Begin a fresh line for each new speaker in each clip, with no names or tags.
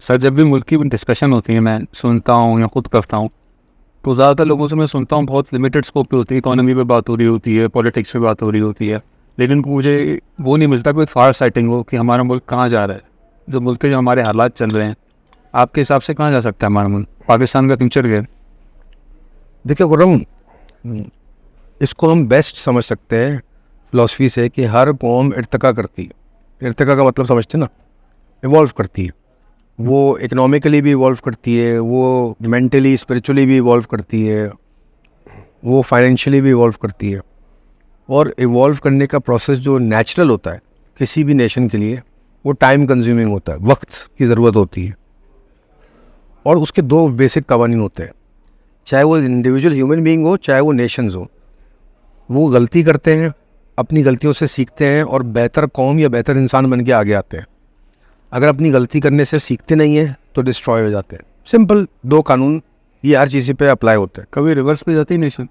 Sir, जब भी मुल्क की डिस्कशन होती है मैं सुनता हूँ या खुद करता हूँ, तो ज़्यादातर लोगों से मैं सुनता हूँ बहुत लिमिटेड स्कोप पे होती है। इकोनॉमी पे बात हो रही होती है, पॉलिटिक्स पे बात हो रही होती है, लेकिन मुझे वो नहीं मिलता कोई फार साइटिंग हो कि हमारा मुल्क कहाँ जा रहा है। जो मुल्क के जो हमारे हालात चल रहे हैं, आपके हिसाब से कहाँ जा सकता है हमारा मुल्क? पाकिस्तान का फ्यूचर क्या है?
देखिए खुर्रम, इसको हम बेस्ट समझ सकते हैं फ़िलासफ़ी से कि हर कौम इर्तिका करती है। इर्तिका का मतलब समझते हैं ना, इवॉल्व करती है। वो इकोनॉमिकली भी इवॉल्व करती है, वो मेंटली स्पिरिचुअली भी इवॉल्व करती है, वो फाइनेंशियली भी इवॉल्व करती है। और इवॉल्व करने का प्रोसेस जो नेचुरल होता है किसी भी नेशन के लिए, वो टाइम कंज्यूमिंग होता है, वक्त की ज़रूरत होती है। और उसके दो बेसिक कवानीन होते हैं, चाहे वो इंडिविजुअल ह्यूमन बीइंग हो, चाहे वो नेशंस हो। वो गलती करते हैं, अपनी गलतियों से सीखते हैं और बेहतर कौम या बेहतर इंसान बन के आगे आते हैं। अगर अपनी गलती करने से सीखते नहीं हैं तो डिस्ट्रॉय हो जाते हैं। सिंपल दो कानून, ये हर चीज़ पे अप्लाई होते हैं।
कभी रिवर्स पे जाती है नेशन?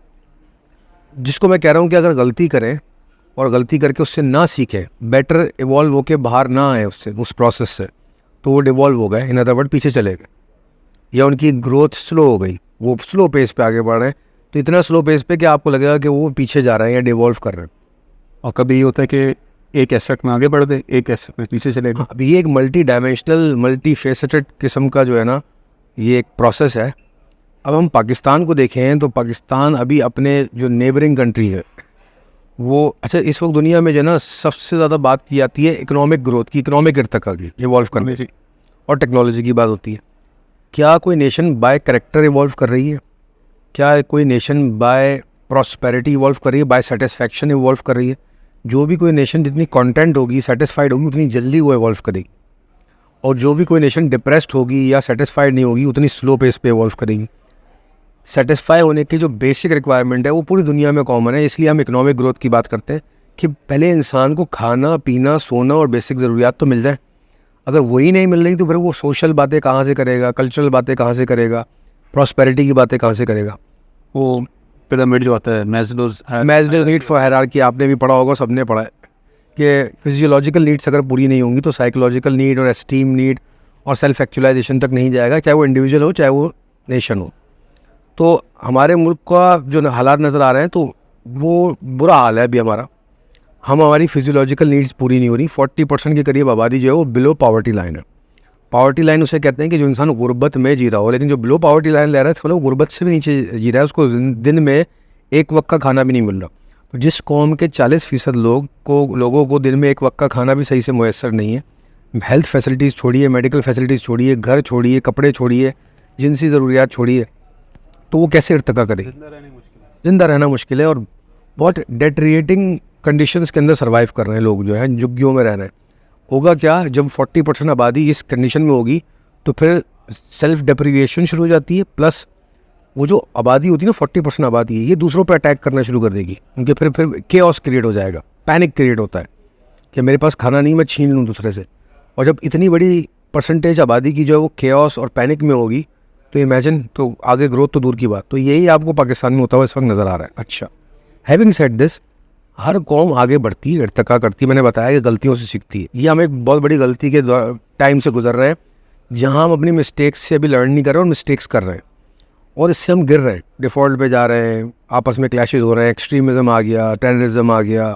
जिसको मैं कह रहा हूँ कि अगर गलती करें और गलती करके उससे ना सीखें, बेटर इवॉल्व होके बाहर ना आए उससे, उस प्रोसेस से, तो वो डिवॉल्व हो गए, इन अदर वर्ड पीछे चले गए, या उनकी ग्रोथ स्लो हो गई, वो स्लो पेस पे आगे बढ़ रहे हैं। तो इतना स्लो पेस पे कि आपको लगेगा कि वो पीछे जा रहे हैं या डिवॉल्व कर रहे हैं।
और कभी ये होता है कि एक एसेट में आगे बढ़ दे, एक एसेट में पीछे चले गए।
अभी ये एक मल्टी डायमेंशनल, मल्टी फेसेटेड किस्म का जो है ना, ये एक प्रोसेस है। अब हम पाकिस्तान को देखें तो पाकिस्तान अभी अपने जो नेबरिंग कंट्री है वो, अच्छा इस वक्त दुनिया में जो है ना सबसे ज़्यादा बात की जाती है इकोनॉमिक ग्रोथ की, इकोनॉमिक इर्तिका की, इवॉल्व करने की, और टेक्नोलॉजी की बात होती है। क्या कोई नेशन बाय करेक्टर इवॉल्व कर रही है? क्या कोई नेशन बाय प्रॉस्पेरिटी इवॉल्व कर रही है, बाय सेटिस्फैक्शन इवॉल्व कर रही है? जो भी कोई नेशन जितनी कंटेंट होगी, सेटिस्फाइड होगी, उतनी जल्दी वो इवॉल्व करेगी। और जो भी कोई नेशन डिप्रेस्ड होगी या सेटिस्फाइड नहीं होगी, उतनी स्लो पेस पे इवॉल्व करेगी। सेटिस्फाई होने की जो बेसिक रिक्वायरमेंट है वो पूरी दुनिया में कॉमन है। इसलिए हम इकोनॉमिक ग्रोथ की बात करते हैं कि पहले इंसान को खाना पीना सोना और बेसिक ज़रूरियात तो मिल जाए। अगर वही नहीं मिल रही तो फिर वो सोशल बातें कहाँ से करेगा, कल्चरल बातें कहाँ से करेगा, प्रॉस्पेरिटी की बातें कहाँ से करेगा?
वो पिरामिड जो आता है, मैस्लोज
नीड फॉर हायरार्की, आपने भी पढ़ा होगा, सबने पढ़ा है कि फिजियोलॉजिकल नीड्स अगर पूरी नहीं होंगी तो साइकोलॉजिकल नीड और एस्टीम नीड और सेल्फ एक्चुअलाइजेशन तक नहीं जाएगा, चाहे वो इंडिविजुअल हो चाहे वो नेशन हो। तो हमारे मुल्क का जो हालात नज़र आ रहे हैं तो वो बुरा हाल है अभी हमारा। हमारी फिजियोलॉजिकल नीड्स पूरी नहीं हो रही। 40% के करीब आबादी जो है वो बिलो पावर्टी लाइन है। पावर्टी लाइन उसे कहते हैं कि जो इंसान गुर्बत में जी रहा हो, लेकिन जो बिलो पावर्टी लाइन ले रहा है मतलब वो गुर्बत से भी नीचे जी रहा है, उसको दिन में एक वक्त का खाना भी नहीं मिल रहा। तो जिस कौम के 40% लोगों को दिन में एक वक्त का खाना भी सही से मुयसर नहीं है, हेल्थ फैसिलिटीज़ छोड़िए, मेडिकल फैसिलिटीज़ छोड़िए, घर छोड़िए, कपड़े छोड़िए, जिनसी ज़रूरियात छोड़िए, तो वो कैसे इर्तिका करे? जिंदा रहना मुश्किल है। और बहुत डेटरिएटिंग कंडीशंस के अंदर सर्वाइव कर रहे हैं लोग, जो है झुग्गियों में रह रहे हैं। होगा क्या, जब 40% आबादी इस कंडीशन में होगी तो फिर सेल्फ डेप्रिविएशन शुरू हो जाती है। प्लस वो जो आबादी होती है ना, 40% आबादी है, ये दूसरों पर अटैक करना शुरू कर देगी, क्योंकि फिर केओस क्रिएट हो जाएगा, पैनिक क्रिएट होता है कि मेरे पास खाना नहीं, मैं छीन लूँ दूसरे से। और जब इतनी बड़ी परसेंटेज आबादी की जो है वो केओस और पैनिक में होगी तो इमेजिन, तो आगे ग्रोथ तो दूर की बात। तो यही आपको पाकिस्तान में होता हुआ इस वक्त नज़र आ रहा है। अच्छा, हैविंग सेड दिस, हर कौम आगे बढ़ती है, इर्तिका करती है। मैंने बताया कि गलतियों से सीखती है। ये हम एक बहुत बड़ी गलती के टाइम से गुजर रहे हैं, जहाँ हम अपनी मिस्टेक्स से अभी लर्न नहीं कर रहे और मिस्टेक्स कर रहे हैं, और इससे हम गिर रहे हैं, डिफ़ॉल्ट पे जा रहे हैं, आपस में क्लैशेज हो रहे हैं, एक्सट्रीमिज़म आ गया, टेररिज्म आ गया,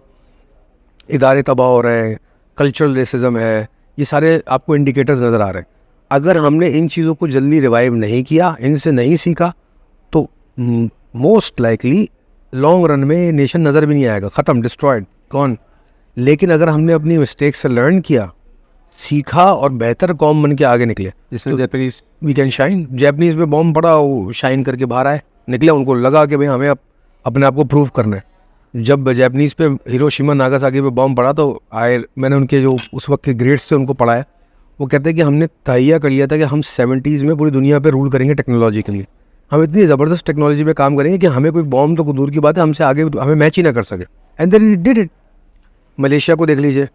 इदारे तबाह हो रहे हैं, कल्चरल रेसिज्म है, ये सारे आपको इंडिकेटर्स नज़र आ रहे हैं। अगर हमने इन चीज़ों को जल्दी रिवाइव नहीं किया, इनसे नहीं सीखा, तो मोस्ट लाइकली लॉन्ग रन में नेशन नज़र भी नहीं आएगा, ख़त्म, डिस्ट्रॉयड, गॉन। लेकिन अगर हमने अपनी मिस्टेक से लर्न किया, सीखा और बेहतर कौम बन के आगे निकले,
जिसमें Japanese
we can shine. Japanese में बॉम्ब पड़ा, वो शाइन करके बाहर आए, निकले, उनको लगा कि भाई हमें अपने आप को प्रूव करना है। जब जैपनीज़ पे हिरोशिमा नागासाकी पे बॉम्ब पड़ा तो मैंने उनके जो उस वक्त के ग्रेड्स थे उनको पढ़ाया। वो कहते हैं कि हमने तहैया कर लिया था कि हम 70s में पूरी दुनिया पे रूल करेंगे टेक्नोलॉजी के लिए। हम इतनी ज़बरदस्त टेक्नोलॉजी पे काम करेंगे कि हमें कोई बॉम्ब तो दूर की बात है, हमसे आगे हमें मैच ही ना कर सके। And then did it. Malaysia को देख लीजिए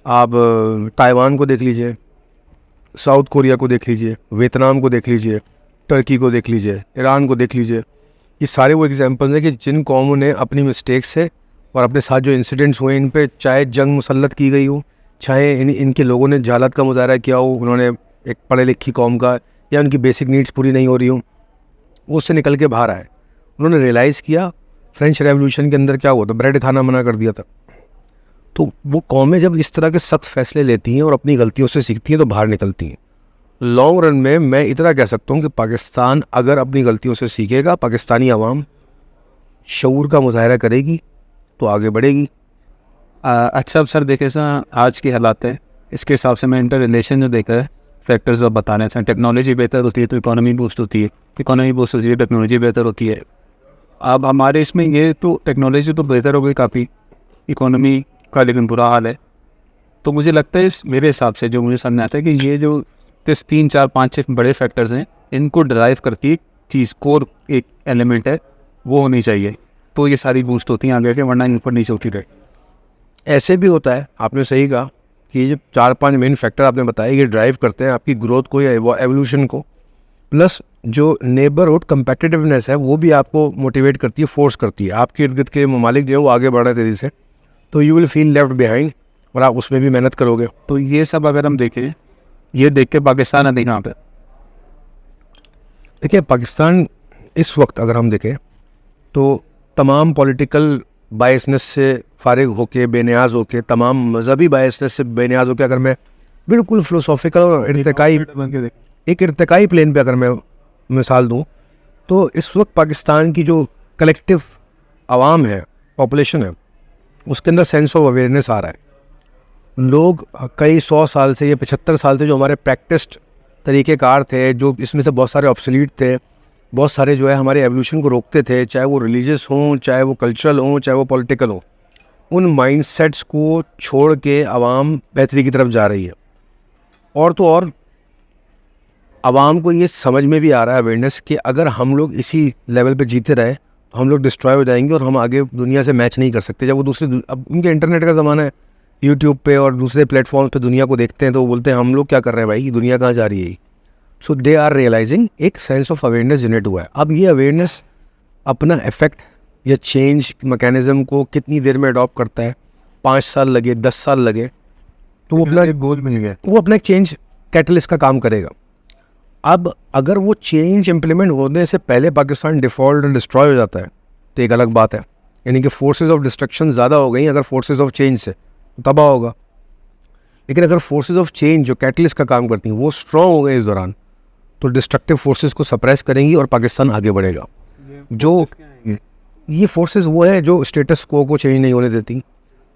आप, ताइवान को देख लीजिए, साउथ कोरिया को देख लीजिए, वियतनाम को देख लीजिए, टर्की को देख लीजिए, ईरान को देख लीजिए। ये सारे वो एग्जाम्पल्स हैं कि जिन कौमों ने अपनी मिस्टेक से और अपने साथ जो इंसिडेंट्स हुए, इन पे चाहे जंग मुसल्लत की गई हो, चाहे इनके लोगों ने जहालत का मुजाहरा किया हो, उन्होंने एक पढ़े लिखी कौम का, या उनकी बेसिक नीड्स पूरी नहीं हो रही हूँ, वो उससे निकल के बाहर आए। उन्होंने रियलाइज़ किया फ्रेंच रेवोल्यूशन के अंदर क्या हुआ था, ब्रेड खाना मना कर दिया था। तो वो कौमें जब इस तरह के सख्त फैसले लेती हैं और अपनी गलतियों से सीखती हैं तो बाहर निकलती हैं। लॉन्ग रन में मैं इतना कह सकता हूँ कि पाकिस्तान अगर अपनी गलतियों से सीखेगा, पाकिस्तानी आवाम शऊर का मुजाहरा करेगी तो आगे बढ़ेगी।
अच्छा अब सर देखे सर आज की हालात है, इसके हिसाब से मैं इंटर रिलेशन जो देखा है फैक्टर्स आप बता रहे हैं, टेक्नोलॉजी बेहतर होती है तो इकोनॉमी बूस्ट होती है, इकोनॉमी बूस्ट होती है टेक्नोलॉजी बेहतर होती है। अब हमारे इसमें ये तो टेक्नोलॉजी तो बेहतर हो गई काफ़ी, इकोनॉमी का लेकिन बुरा हाल है। तो मुझे लगता है इस मेरे हिसाब से जो मुझे समझ आता है कि ये जो 3 4 5 6 बड़े फैक्टर्स हैं, इनको ड्राइव करती एक चीज़ कोर एक एलिमेंट है वो होनी चाहिए, तो ये सारी बूस्ट होती हैं आगे के, वरना इन ऊपर नीचे होती रहे।
ऐसे भी होता है, आपने सही कहा कि ये जो 4-5 मेन फैक्टर आपने बताए ये ड्राइव करते हैं आपकी ग्रोथ को या एवोल्यूशन को, प्लस जो नेबरहुड कम्पेटिटिवनेस है वो भी आपको मोटिवेट करती है, फोर्स करती है। आपके इर्द गिर्द के ममालिक जो है वो आगे बढ़ रहे हैं तेज़ी से, तो you will feel left behind और आप उसमें भी मेहनत करोगे।
तो ये सब अगर हम देखें, ये देख के पाकिस्तान अभी कहाँ पे?
देखिए पाकिस्तान इस वक्त अगर हम देखें तो तमाम पॉलिटिकल बायसनेस से फारिग होके, बेनियाज होके, तमाम मजहबी बायसनेस से बेनियाज होके, अगर मैं बिल्कुल फिलोसॉफिकल और एक इर्तिकाई प्लेन पे अगर मैं मिसाल दूं, तो इस वक्त पाकिस्तान की जो कलेक्टिव आवाम है, पॉपुलेशन है, उसके अंदर सेंस ऑफ अवेयरनेस आ रहा है। लोग कई 100 साल से या 75 साल से जो हमारे प्रैक्टिस्ड तरीक़ेकार थे, जो इसमें से बहुत सारे ऑब्सोलीट थे, बहुत सारे जो है हमारे एवोल्यूशन को रोकते थे, चाहे वो रिलीजियस हों, चाहे वो कल्चरल हों, चाहे वो पॉलिटिकल हों, उन माइंडसेट्स को छोड़ के आवाम बेहतरी की तरफ जा रही है। और तो और आवाम को ये समझ में भी आ रहा है अवेयरनेस कि अगर हम लोग इसी लेवल पे जीते रहे तो हम लोग डिस्ट्रॉय हो जाएंगे और हम आगे दुनिया से मैच नहीं कर सकते। जब वो अब उनके इंटरनेट का ज़माना है, यूट्यूब पे और दूसरे प्लेटफॉर्म पे दुनिया को देखते हैं तो वो बोलते हैं हम लोग क्या कर रहे हैं भाई, दुनिया कहाँ जा रही है। सो दे आर रियलाइजिंग, एक सेंस ऑफ अवेयरनेस जनरेट हुआ है। अब ये अवेयरनेस अपना इफेक्ट या चेंज मैकेनिज्म को कितनी देर में अडॉप्ट करता है, 5 साल लगे, 10 साल लगे, तो वो अपना
गोल मिल गया,
वो अपना एक चेंज कैटलिस्ट का काम करेगा। अब अगर वो चेंज इम्प्लीमेंट होने से पहले पाकिस्तान डिफ़ॉल्ट और डिस्ट्रॉय हो जाता है तो एक अलग बात है, यानी कि फोर्सेस ऑफ डिस्ट्रक्शन ज़्यादा हो गई अगर फोर्सेस ऑफ चेंज से, तो तबाह होगा। लेकिन अगर फोर्सेस ऑफ चेंज जो कैटलिस्ट का काम करती हैं वो स्ट्रॉन्ग हो गए इस दौरान, तो डिस्ट्रक्टिव फोर्सेस को सप्रेस करेंगी और पाकिस्तान आगे बढ़ेगा। जो ये फोर्सेस वो है जो स्टेटस को चेंज नहीं होने देती,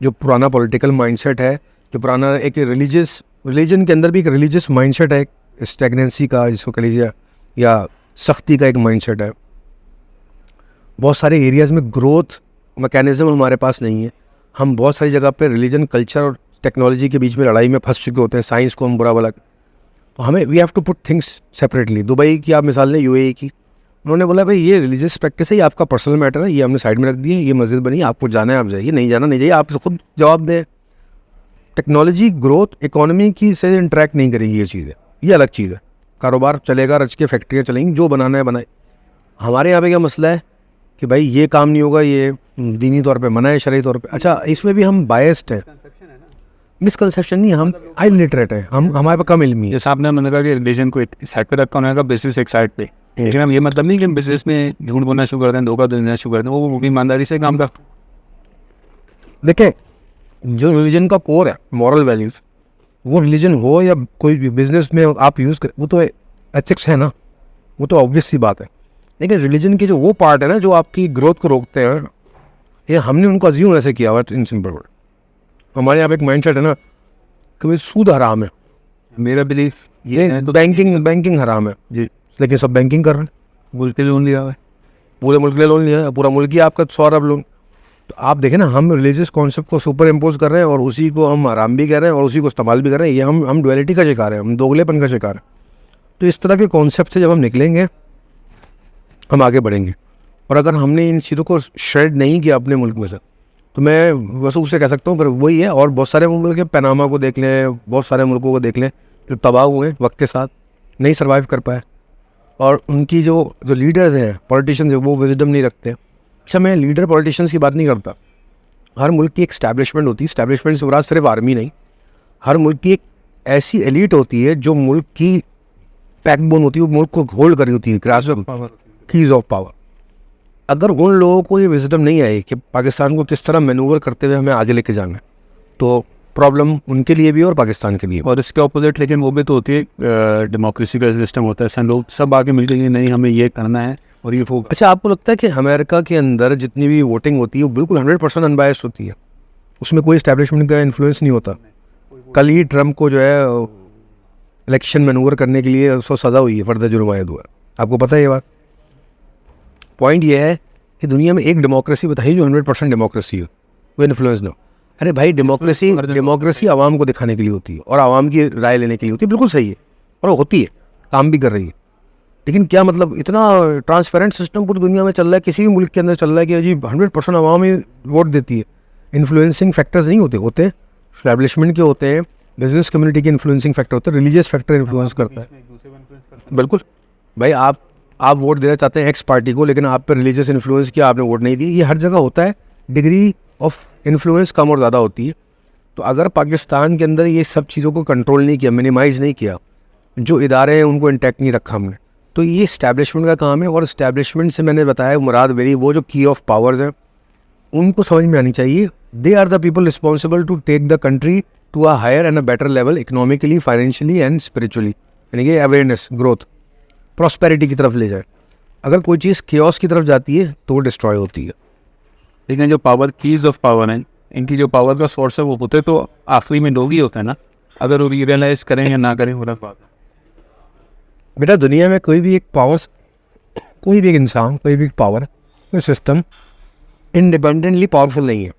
जो पुराना पॉलिटिकल माइंडसेट है, जो पुराना एक रिलीजन के अंदर भी एक रिलीजियस माइंडसेट है, स्टैग्नेंसी का जिसको कह लीजिए, या सख्ती का एक माइंडसेट है। बहुत सारे एरियाज़ में ग्रोथ मैकेनिज़्म हमारे पास नहीं है। हम बहुत सारी जगह पे रिलीजन, कल्चर और टेक्नोलॉजी के बीच में लड़ाई में फंस चुके होते हैं, साइंस को हम बुरा भला, तो हमें we have to put things separately. Dubai की आप मिसाल लें, यूएई की, उन्होंने बोला भाई ये रिलीजियस प्रैक्टिस है, ये आपका पर्सनल मैटर है, ये हमने साइड में रख दिए, ये मस्जिद बनी, आपको जाना है आप जाइए, नहीं जाना नहीं जाइए, आप खुद जवाब दें। टेक्नोलॉजी ग्रोथ इकोनॉमी की से इंटरेक्ट नहीं करेगी, ये चीज़ है, ये अलग चीज़ है। कारोबार चलेगा, रच के फैक्ट्रियाँ चलेंगी, जो बनाना है बनाए। हमारे यहाँ पे क्या मसला है कि भाई ये काम नहीं होगा, ये दीनी तौर पे मना है, शरई तौर पे। अच्छा, इसमें भी हम बायस्ड हैं, मिसकंसेप्शन नहीं, हम इलिटरेट हैं, हम हमारे पे कम इल्मी है।
जैसे आपने मैंने कहा कि रिलीजन को एक साइड पे रखा, उन्होंने कहा बिजनेस एक साइड पे, लेकिन हम ये मतलब नहीं कि हम बिजनेस में झूठ बोलना शुरू कर दें, धोखा देना शुरू कर दें, वो भी ईमानदारी से काम कर।
देखें, जो रिलीजन का कोर है, मॉरल वैल्यूज़, वो रिलीजन हो या कोई भी बिजनेस में आप यूज़ करें, वो तो एथिक्स है ना, वो तो ऑब्वियस सी बात है। लेकिन रिलीजन के जो वो पार्ट है ना जो आपकी ग्रोथ को रोकते हैं, ये हमने उनको अज्यूम ऐसे किया हुआ है। इन सिंपल वर्ड, हमारे यहाँ पे एक माइंडसेट है ना कि भाई सूद हराम है।
मेरा बिलीफ ये है, तो
बैंकिंग हराम है जी, लेकिन सब बैंकिंग कर रहे हैं।
मुल्क के लिए लोन लिया हुआ है,
पूरे मुल्क ने लोन लिया है, पूरा मुल्क ही आपका 100 अरब लोन। तो आप देखें ना, हम रिलीजियस कॉन्सेप्ट को सुपर इम्पोज कर रहे हैं और उसी को हम हराम भी कर रहे हैं और उसी को इस्तेमाल भी कर रहे हैं। ये हम डुअलिटी का शिकार है, हम दोगलेपन का शिकार है। तो इस तरह के कॉन्सेप्ट से जब हम निकलेंगे हम आगे बढ़ेंगे। और अगर हमने इन चीज़ों को शेड नहीं किया अपने मुल्क में से, तो मैं बस उससे कह सकता हूँ, पर वही है। और बहुत सारे मुल्क के पनामा को देख लें, बहुत सारे मुल्कों को देख लें जो तबाह हुए वक्त के साथ, नहीं सर्वाइव कर पाए, और उनकी जो लीडर्स हैं, पॉलिटिशियंस हैं, वो विजडम नहीं रखते। अच्छा, मैं लीडर पॉलिटिशियंस की बात नहीं करता, हर मुल्क की एक स्टैब्लिशमेंट होती है। स्टैब्लिशमेंट से मुराद सिर्फ आर्मी नहीं, हर मुल्क की एक ऐसी एलीट होती है जो मुल्क की बैकबोन होती है, वो मुल्क को होल्ड करी होती है, ग्रास कीज ऑफ पावर। अगर उन लोगों को ये विजडम नहीं आई कि पाकिस्तान को किस तरह मैनूवर करते हुए हमें आगे लेके जाना है, तो प्रॉब्लम उनके लिए भी और पाकिस्तान के लिए।
और इसके ऑपोजिट लेकिन वो भी तो होती है, डेमोक्रेसी का सिस्टम होता है, लोग सब आगे मिलकर ये नहीं हमें ये करना है और ये वो।
अच्छा, आपको लगता है कि अमेरिका के अंदर जितनी भी वोटिंग होती है वो बिल्कुल 100% अनबायस्ड होती है, उसमें कोई इस्टेब्लिशमेंट का इन्फ्लुएंस नहीं होता? कल ही ट्रम्प को जो है इलेक्शन मैनूवर करने के लिए उसको सज़ा हुई है, फर्द जुर्मायद हुआ है, आपको पता है ये बात? पॉइंट ये है कि दुनिया में एक डेमोक्रेसी बताइए जो 100% डेमोक्रेसी हो, कोई इन्फ्लुएंस ना हो। अरे भाई, डेमोक्रेसी आवाम को दिखाने के लिए होती है और आवाम की राय लेने के लिए होती है, बिल्कुल सही है, और वो होती है, काम भी कर रही है। लेकिन क्या मतलब इतना ट्रांसपेरेंट सिस्टम पूरी दुनिया में चल रहा है, किसी भी मुल्क के अंदर चल रहा है कि जी 100% आवाम ही वोट देती है? इन्फ्लुएंसिंग फैक्टर्स नहीं होते एस्टैब्लिशमेंट के होते हैं, बिजनेस कम्युनिटी के इन्फ्लुएंसिंग फैक्टर होते हैं, रिलीजियस फैक्टर इन्फ्लुएंस करता है। बिल्कुल भाई, आप वोट देना चाहते हैं एक्स पार्टी को, लेकिन आप पर रिलीजियस इन्फ्लुएंस किया, आपने वोट नहीं दी, ये हर जगह होता है। डिग्री ऑफ इन्फ्लुएंस कम और ज़्यादा होती है। तो अगर पाकिस्तान के अंदर ये सब चीज़ों को कंट्रोल नहीं किया, मिनिमाइज़ नहीं किया, जो इदारे हैं उनको इंटैक्ट नहीं रखा हमने, तो ये इस्टेब्लिशमेंट का काम है। और इस्टेब्लिशमेंट से मैंने बताया मुराद मेरी वो जो की ऑफ पावर्स हैं उनको समझ में आनी चाहिए। They are the people responsible to take the country to a higher and a better level economically, financially and spiritually, यानी कि अवेयरनेस, ग्रोथ, प्रॉस्पेरिटी की तरफ ले जाए। अगर कोई चीज़ केओस की तरफ जाती है तो वो डिस्ट्रॉय होती है।
लेकिन जो पावर कीज ऑफ पावर हैं, इनकी जो पावर का सोर्स है वो होते तो आखिरी में लोग ही होते हैं ना, अगर वो रियलाइज करें या ना करें वो अलग बात है।
बेटा, दुनिया में कोई भी एक पावर, कोई भी एक इंसान, कोई भी एक पावर, कोई सिस्टम इंडिपेंडेंटली पावरफुल नहीं है।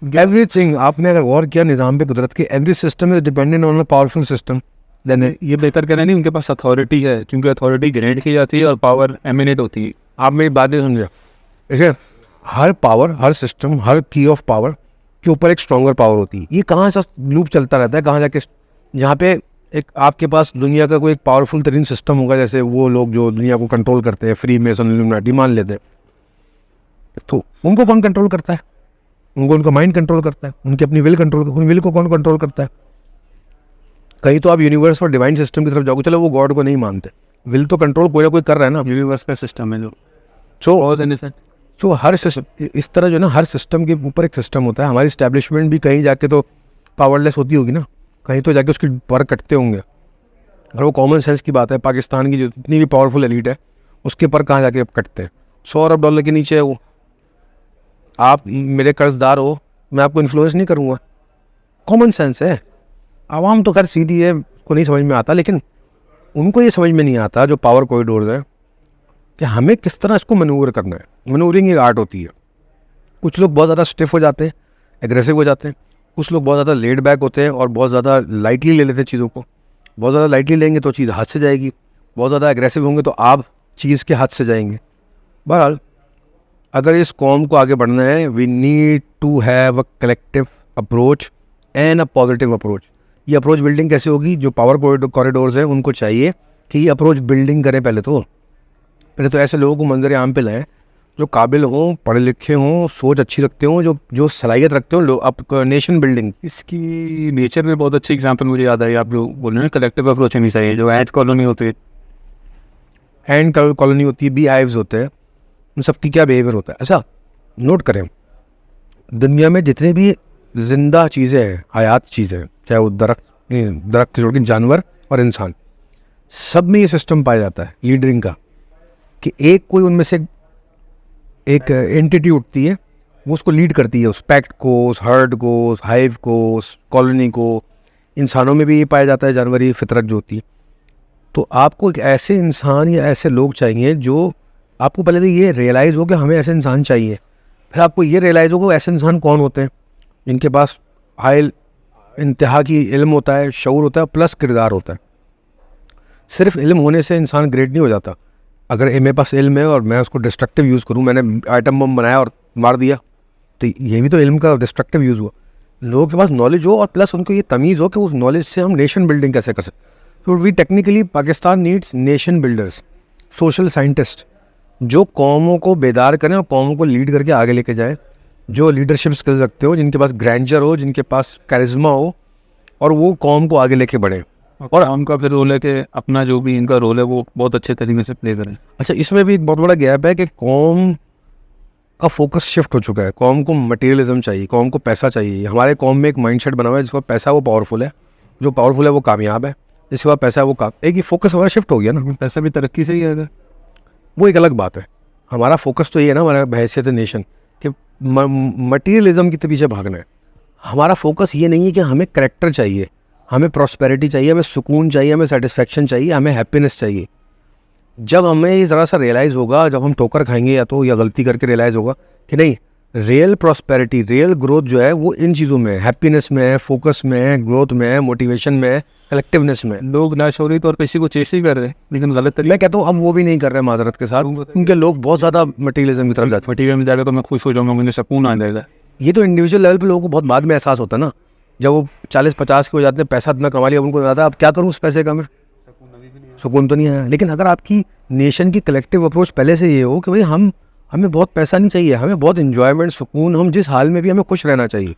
एवरीथिंग, आपने अगर गौर किया निज़ाम पे कुदरत के, every system is dependent on a powerful system. Then
ये बेहतर कह रहे नहीं, उनके पास अथॉरिटी है, क्योंकि अथॉरिटी ग्रेड की जाती है और पावर एमिनेट होती है।
आप मेरी बात नहीं समझे। देखिए, हर पावर, हर सिस्टम, हर की ऑफ पावर के ऊपर एक स्ट्रॉन्गर पावर होती है। ये कहाँ से लूप चलता रहता है, कहाँ जाके, यहाँ पे एक आपके पास दुनिया का कोई एक पावरफुल तरीन सिस्टम होगा, जैसे वो लोग जो दुनिया को कंट्रोल करते हैं, फ्री मेसन, इल्यूमिनाटी मान लेते हैं, तो उनको कौन कंट्रोल करता है? उनको उनका माइंड कंट्रोल करता है, उनकी अपनी विल कंट्रोल, उन विल को कौन कंट्रोल करता है? कहीं तो आप यूनिवर्स और डिवाइन सिस्टम की तरफ जाओगे, चलो वो गॉड को नहीं मानते, विल तो कंट्रोल कोई ना कोई कर रहा है ना,
यूनिवर्स का सिस्टम है जो।
सो हर सिस्टम इस तरह जो ना, हर सिस्टम के ऊपर एक सिस्टम होता है। हमारी इस्टेब्लिशमेंट भी कहीं जाके तो पावरलेस होती होगी ना, कहीं तो जाके उसके पर कटते होंगे। और वो कॉमन सेंस की बात है, पाकिस्तान की जो जितनी भी पावरफुल एलीट है उसके पर कहाँ जाके कटते हैं? $100 अरब के नीचे है वो। आप मेरे कर्जदार हो, मैं आपको इन्फ्लुएंस नहीं करूँगा, कॉमन सेंस है। आवाम तो खैर सीधी है, उसको नहीं समझ में आता, लेकिन उनको ये समझ में नहीं आता जो पावर कॉरिडोर्स है कि हमें किस तरह इसको मैनूवर करना है। मैनूवरिंग एक आर्ट होती है। कुछ लोग बहुत ज़्यादा स्टिफ हो जाते हैं, एग्रेसिव हो जाते हैं, कुछ लोग बहुत ज़्यादा लेड बैक होते हैं और बहुत ज़्यादा लाइटली ले लेते हैं चीज़ों को। बहुत ज़्यादा लाइटली लेंगे तो चीज़ हाथ से जाएगी, बहुत ज़्यादा एग्रेसिव होंगे तो आप चीज़ के हाथ से जाएंगे। बहरहाल, अगर इस कौम को आगे बढ़ना है, we need to have a collective approach and a positive approach. ये अप्रोच बिल्डिंग कैसे होगी? जो पावर कॉरिडोर्स हैं उनको चाहिए कि ये अप्रोच बिल्डिंग करें। पहले तो ऐसे लोगों को मंजर आम पे लाएँ जो काबिल हों, पढ़े लिखे हों, सोच अच्छी रखते हों, जो सलाहियत रखते हों अब नेशन बिल्डिंग।
इसकी नेचर में बहुत अच्छी एग्जांपल मुझे याद आई, आप जो बोल रहे हैं कलेक्टिव अप्रोच होनी चाहिए। जो एंट कॉलोनी होती है,
कॉलोनी होती है, बी हाइव्स होते हैं, उन सबकी क्या बिहेवियर होता है। अच्छा, नोट करें, दुनिया में जितने भी जिंदा चीज़ें हैं, हयात चीज़ें हैं, चाहे वो दरख्त छोड़ के जानवर और इंसान, सब में ये सिस्टम पाया जाता है लीडरिंग का, कि एक कोई उनमें से एक एंटिटी उठती है, वो उसको लीड करती है, उस पैक्ट को, उस हर्ड को, उस हाइव को, उस कॉलोनी को। इंसानों में भी ये पाया जाता है, जानवरी फितरत जो होती है। तो आपको एक ऐसे इंसान या ऐसे लोग चाहिए जो आपको पहले तो ये रियलाइज़ हो कि हमें ऐसे इंसान चाहिए, फिर आपको ये रियलाइज़ हो कि ऐसे इंसान कौन होते हैं जिनके पास हाई इंतहा की इल्म होता है, शऊर होता है, प्लस किरदार होता है। सिर्फ इल्म होने से इंसान ग्रेट नहीं हो जाता। अगर मेरे पास इल्म है और मैं उसको डिस्ट्रक्टिव यूज़ करूँ, मैंने आइटम बम बनाया और मार दिया, तो ये भी तो इल्म का डिस्ट्रक्टिव यूज़ हुआ। लोगों के पास नॉलेज हो और प्लस उनको ये तमीज़ हो कि उस नॉलेज से हम नेशन बिल्डिंग कैसे कर सकते। तो we technically Pakistan needs nation builders, social scientist, जो कौमों को बेदार करें और कौमों को लीड करके आगे लेके जाए, जो लीडरशिप स्किल्स रखते हो, जिनके पास ग्रैंडर हो, जिनके पास कैरिज्मा हो, और वो कौम को आगे लेके बढ़े।
और उनका फिर रोल है कि अपना जो भी इनका रोल है वो बहुत अच्छे तरीके से प्ले करें।
अच्छा, इसमें भी एक बहुत बड़ा गैप है कि कौम का फोकस शिफ्ट हो चुका है। कौम को मटेरियलिज्म चाहिए, कौम को पैसा चाहिए। हमारे कौम में एक माइंडसेट बना हुआ है जिसका पैसा वो पावरफुल है, जो पावरफुल है वो कामयाब है, जिसके पास पैसा है वो एक ही फोकस हमारा शिफ्ट हो गया ना।
पैसा भी तरक्की से ही आएगा।
वो एक अलग बात है। हमारा फोकस तो ये है ना, हमारा हैसियत नेशन, कि मटीरियलिज्म के पीछे भागना है। हमारा फोकस ये नहीं है कि हमें करेक्टर चाहिए, हमें प्रॉस्पेरिटी चाहिए, हमें सुकून चाहिए, हमें सेटिस्फेक्शन चाहिए, हमें हैप्पीनेस चाहिए। जब हमें ये ज़रा सा रियलाइज़ होगा, जब हम ठोकर खाएंगे या गलती करके रियलाइज़ होगा कि नहीं, रियल प्रॉस्पेरिटी, रियल ग्रोथ जो है वो इन चीज़ों में है, हैप्पीनेस में है, फोकस में है, ग्रोथ में है, मोटिवेशन में है, कलेक्टिवनेस में है।
लोग नाशौरी तौर पे इसी को चेस ही कर रहे हैं, लेकिन गलत तरीके।
मैं कहता हूँ अब वो भी नहीं कर रहे माजरत के साथ, क्योंकि लोग बहुत ज़्यादा मटीरियलिज्म की तरफ जाते हैं।
मटीरियल में जाएगा तो मैं खुश हो जाऊंगा, मुझे सुकून आ जाएगा।
ये तो इंडिविजुअल लेवल पे लोगों को बहुत बाद में एहसास होता है ना, जब वो 40-50 के हो जाते हैं, पैसा इतना कमा लिया, उनको ज़्यादा अब क्या करूँ उस पैसे का, मैं सुकून तो नहीं आया। लेकिन अगर आपकी नेशन की कलेक्टिव अप्रोच पहले से ये हो कि भाई हमें बहुत पैसा नहीं चाहिए, हमें बहुत इन्जॉयमेंट, सुकून, हम जिस हाल में भी हमें खुश रहना चाहिए,